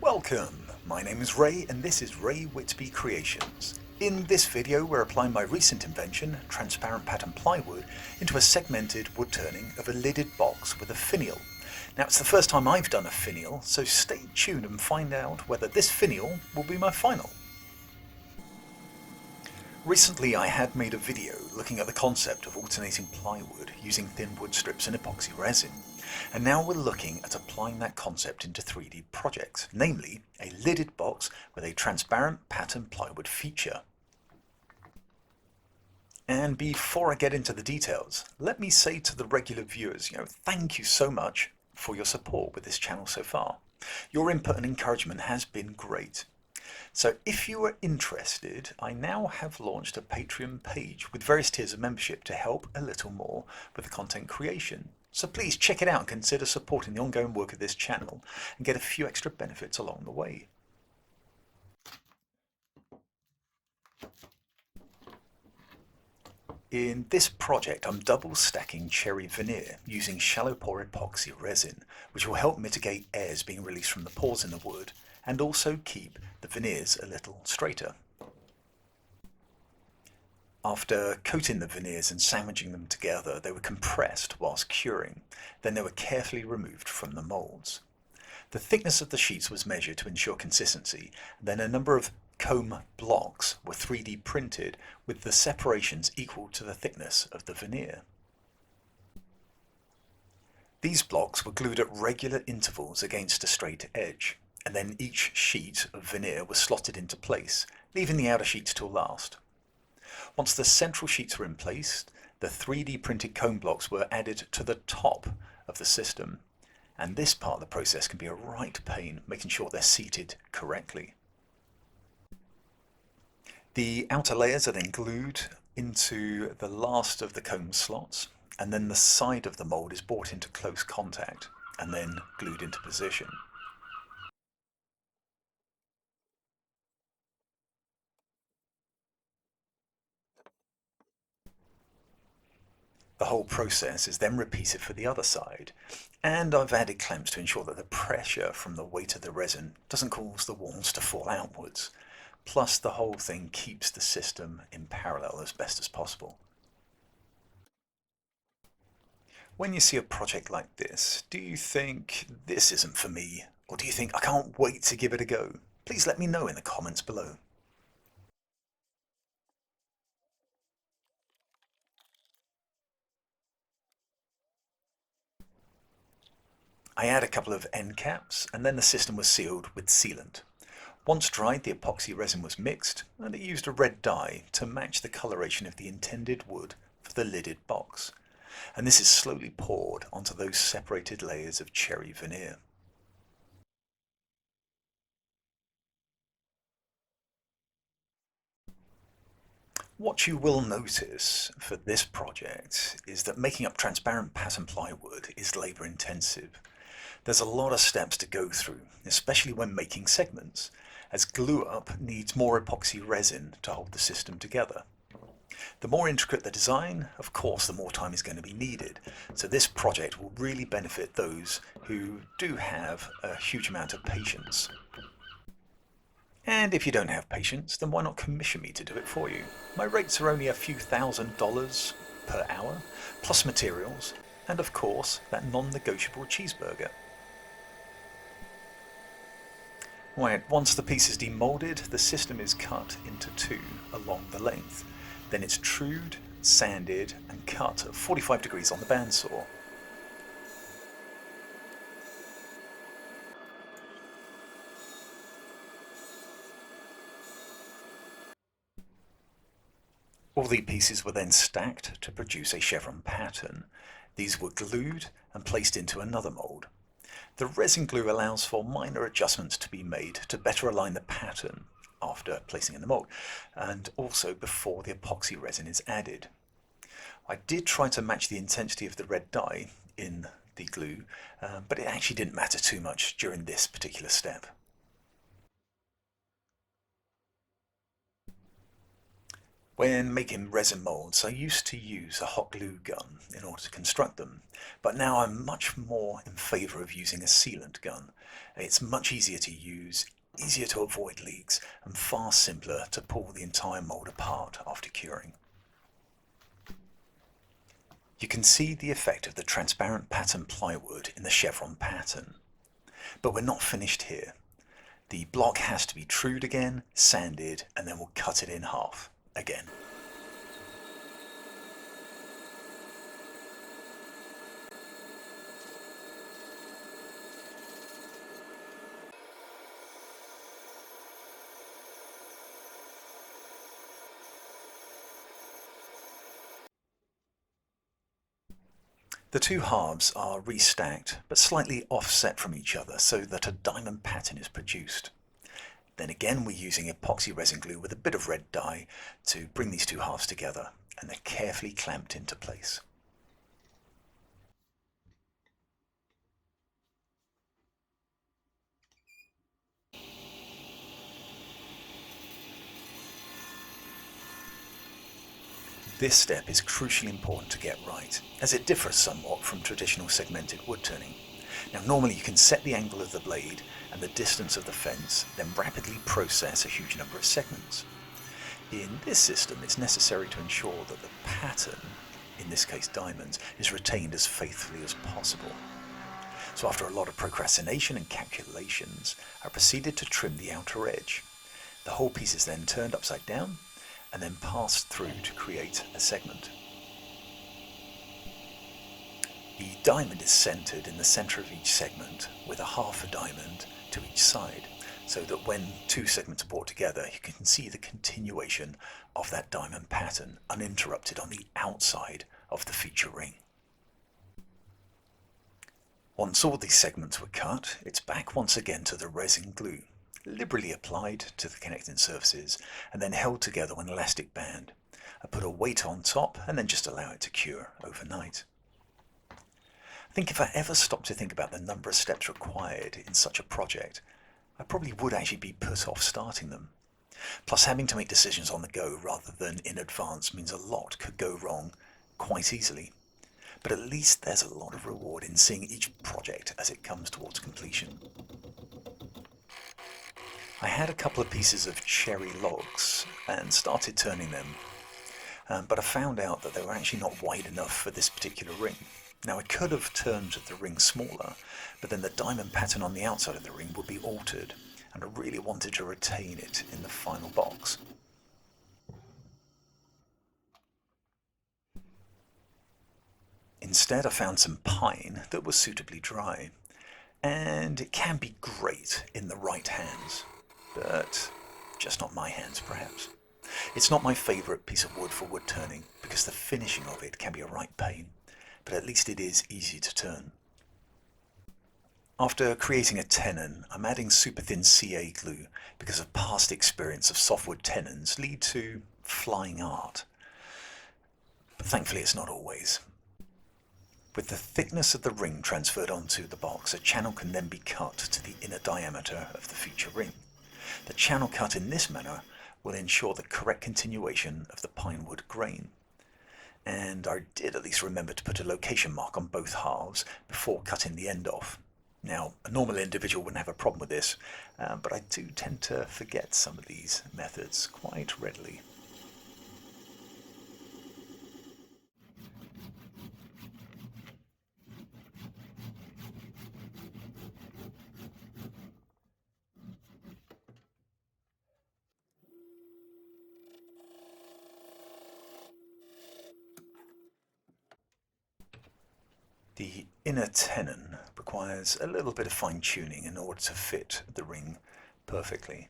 Welcome! My name is Ray and this is Ray Whitby Creations. In this video we're applying my recent invention, transparent pattern plywood, into a segmented wood turning of a lidded box with a finial. Now it's the first time I've done a finial, so stay tuned and find out whether this finial will be my final. Recently I had made a video looking at the concept of alternating plywood using thin wood strips and epoxy resin. And now we're looking at applying that concept into 3D projects, namely a lidded box with a transparent pattern plywood feature. And before I get into the details, let me say to the regular viewers, thank you so much for your support with this channel so far. Your input and encouragement has been great. So if you are interested, I now have launched a Patreon page with various tiers of membership to help a little more with the content creation. So please check it out and consider supporting the ongoing work of this channel and get a few extra benefits along the way. In this project I'm double stacking cherry veneer using shallow pore epoxy resin, which will help mitigate airs being released from the pores in the wood and also keep the veneers a little straighter. After coating the veneers and sandwiching them together, they were compressed whilst curing. Then they were carefully removed from the moulds. The thickness of the sheets was measured to ensure consistency. Then a number of comb blocks were 3D printed with the separations equal to the thickness of the veneer. These blocks were glued at regular intervals against a straight edge, and then each sheet of veneer was slotted into place, leaving the outer sheets till last. Once the central sheets were in place, the 3D printed comb blocks were added to the top of the system, and this part of the process can be a right pain, making sure they're seated correctly. The outer layers are then glued into the last of the comb slots, and then the side of the mould is brought into close contact and then glued into position. The whole process is then repeated for the other side, and I've added clamps to ensure that the pressure from the weight of the resin doesn't cause the walls to fall outwards. Plus the whole thing keeps the system in parallel as best as possible. When you see a project like this, do you think this isn't for me? Or do you think I can't wait to give it a go? Please let me know in the comments below. I add a couple of end caps and then the system was sealed with sealant. Once dried, the epoxy resin was mixed and it used a red dye to match the coloration of the intended wood for the lidded box. And this is slowly poured onto those separated layers of cherry veneer. What you will notice for this project is that making up transparent pattern plywood is labour intensive. There's a lot of steps to go through, especially when making segments, as glue up needs more epoxy resin to hold the system together. The more intricate the design, of course, the more time is going to be needed. So this project will really benefit those who do have a huge amount of patience. And if you don't have patience, then why not commission me to do it for you? My rates are only a few $1,000s per hour, plus materials, and of course, that non-negotiable cheeseburger. Right, once the piece is demolded, the system is cut into two along the length. Then it's trued, sanded, and cut at 45 degrees on the bandsaw. All the pieces were then stacked to produce a chevron pattern. These were glued and placed into another mould. The resin glue allows for minor adjustments to be made to better align the pattern after placing in the mould, and also before the epoxy resin is added. I did try to match the intensity of the red dye in the glue, but it actually didn't matter too much during this particular step. When making resin molds, I used to use a hot glue gun in order to construct them, but now I'm much more in favour of using a sealant gun. It's much easier to use, easier to avoid leaks, and far simpler to pull the entire mold apart after curing. You can see the effect of the transparent pattern plywood in the chevron pattern. But we're not finished here. The block has to be trued again, sanded, and then we'll cut it in half again. The two halves are restacked, but slightly offset from each other so that a diamond pattern is produced. Then again, we're using epoxy resin glue with a bit of red dye to bring these two halves together, and they're carefully clamped into place. This step is crucially important to get right, as it differs somewhat from traditional segmented wood turning. Now normally you can set the angle of the blade and the distance of the fence, then rapidly process a huge number of segments. In this system it's necessary to ensure that the pattern, in this case diamonds, is retained as faithfully as possible. So after a lot of procrastination and calculations, I proceeded to trim the outer edge. The whole piece is then turned upside down and then passed through to create a segment. The diamond is centered in the center of each segment with a half a diamond to each side, so that when two segments are brought together you can see the continuation of that diamond pattern uninterrupted on the outside of the feature ring. Once all these segments were cut, it's back once again to the resin glue, liberally applied to the connecting surfaces and then held together with an elastic band. I put a weight on top and then just allow it to cure overnight. I think if I ever stopped to think about the number of steps required in such a project, I probably would actually be put off starting them. Plus having to make decisions on the go rather than in advance means a lot could go wrong quite easily. But at least there's a lot of reward in seeing each project as it comes towards completion. I had a couple of pieces of cherry logs and started turning them, but I found out that they were actually not wide enough for this particular ring. Now I could have turned the ring smaller, but then the diamond pattern on the outside of the ring would be altered, and I really wanted to retain it in the final box. Instead I found some pine that was suitably dry, and it can be great in the right hands, but just not my hands perhaps. It's not my favourite piece of wood for wood turning because the finishing of it can be a right pain, but at least it is easy to turn. After creating a tenon, I'm adding super thin CA glue because of past experience of softwood tenons lead to flying art. But thankfully it's not always. With the thickness of the ring transferred onto the box, a channel can then be cut to the inner diameter of the feature ring. The channel cut in this manner will ensure the correct continuation of the pinewood grain. And I did at least remember to put a location mark on both halves before cutting the end off. Now, a normal individual wouldn't have a problem with this, but I do tend to forget some of these methods quite readily. The inner tenon requires a little bit of fine tuning in order to fit the ring perfectly.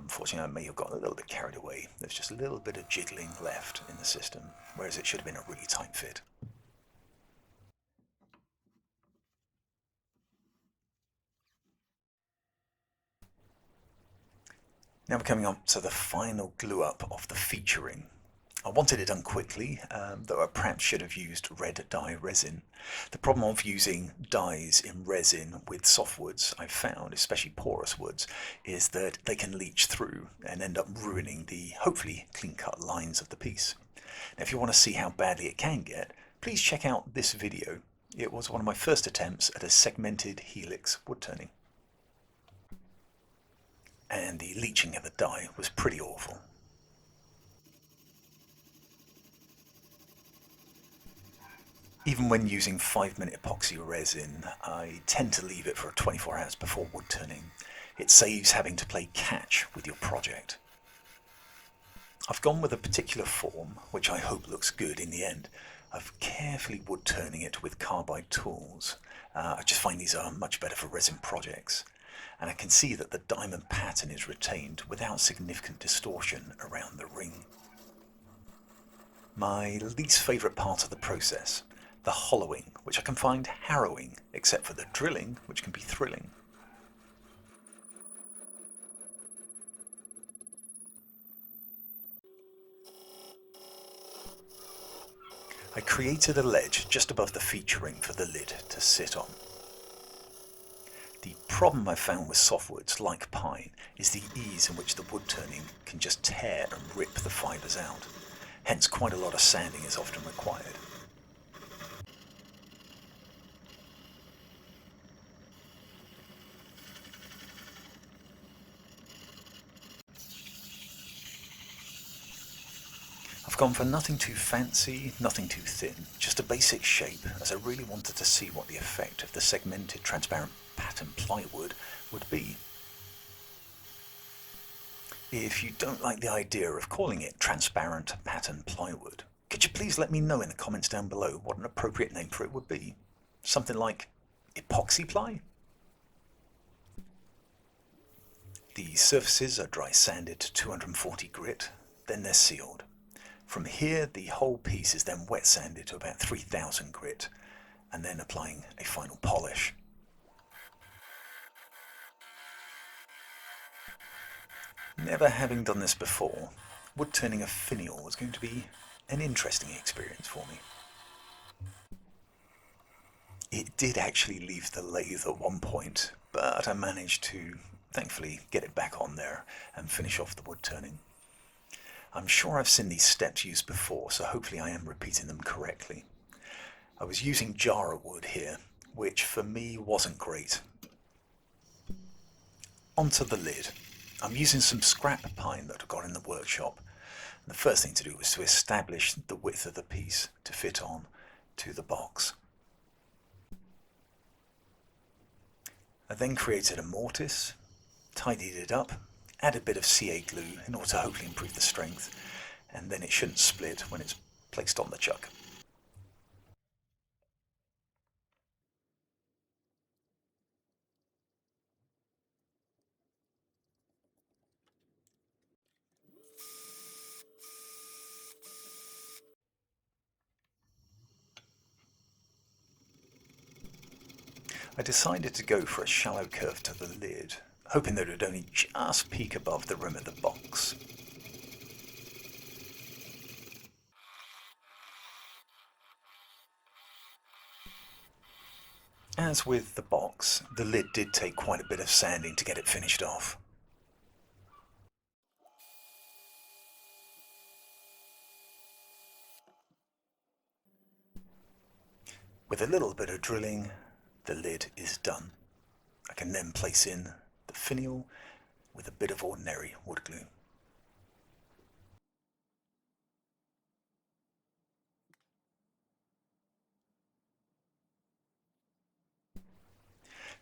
Fortunately, I may have gotten a little bit carried away. There's just a little bit of jiggling left in the system, whereas it should have been a really tight fit. Now we're coming on to the final glue up of the feature ring. I wanted it done quickly, though I perhaps should have used red dye resin. The problem of using dyes in resin with softwoods, I've found, especially porous woods, is that they can leach through and end up ruining the hopefully clean-cut lines of the piece. Now, if you want to see how badly it can get, please check out this video. It was one of my first attempts at a segmented helix wood turning. And the leaching of the dye was pretty awful. Even when using 5-minute epoxy resin, I tend to leave it for 24 hours before wood turning. It saves having to play catch with your project. I've gone with a particular form, which I hope looks good in the end, of carefully wood turning it with carbide tools. I just find these are much better for resin projects. And I can see that the diamond pattern is retained without significant distortion around the ring. My least favourite part of the process, the hollowing, which I can find harrowing, except for the drilling, which can be thrilling. I created a ledge just above the featuring for the lid to sit on. The problem I found with softwoods like pine is the ease in which the wood turning can just tear and rip the fibres out. Hence quite a lot of sanding is often required. I've gone for nothing too fancy, nothing too thin, just a basic shape, as I really wanted to see what the effect of the segmented transparent pattern plywood would be. If you don't like the idea of calling it transparent pattern plywood, could you please let me know in the comments down below what an appropriate name for it would be? Something like epoxy ply? The surfaces are dry sanded to 240 grit, then they're sealed. From here, the whole piece is then wet sanded to about 3000 grit, and then applying a final polish. Never having done this before, wood turning a finial was going to be an interesting experience for me. It did actually leave the lathe at one point, but I managed to thankfully get it back on there and finish off the wood turning. I'm sure I've seen these steps used before, so hopefully I am repeating them correctly. I was using Jara wood here, which for me wasn't great. Onto the lid. I'm using some scrap pine that I got in the workshop. The first thing to do was to establish the width of the piece to fit on to the box. I then created a mortise, tidied it up, add a bit of CA glue in order to hopefully improve the strength, and then it shouldn't split when it's placed on the chuck. I decided to go for a shallow curve to the lid, hoping that it would only just peek above the rim of the box. As with the box, the lid did take quite a bit of sanding to get it finished off. With a little bit of drilling, the lid is done. I can then place in the finial with a bit of ordinary wood glue.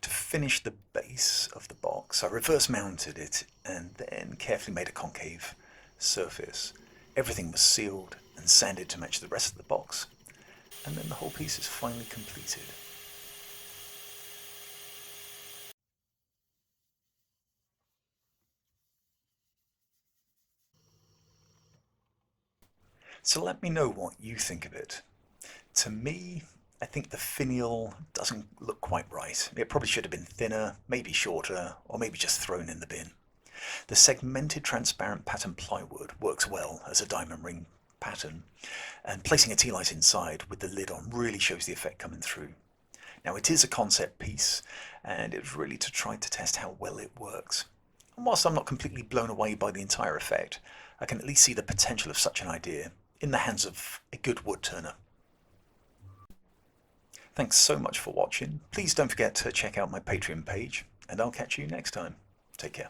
To finish the base of the box, I reverse mounted it and then carefully made a concave surface. Everything was sealed and sanded to match the rest of the box, and then the whole piece is finally completed. So let me know what you think of it. To me, I think the finial doesn't look quite right. It probably should have been thinner, maybe shorter, or maybe just thrown in the bin. The segmented transparent pattern plywood works well as a diamond ring pattern, and placing a tea light inside with the lid on really shows the effect coming through. Now it is a concept piece, and it was really to try to test how well it works. And whilst I'm not completely blown away by the entire effect, I can at least see the potential of such an idea in the hands of a good wood turner. Thanks so much for watching. Please don't forget to check out my Patreon page, and I'll catch you next time. Take care.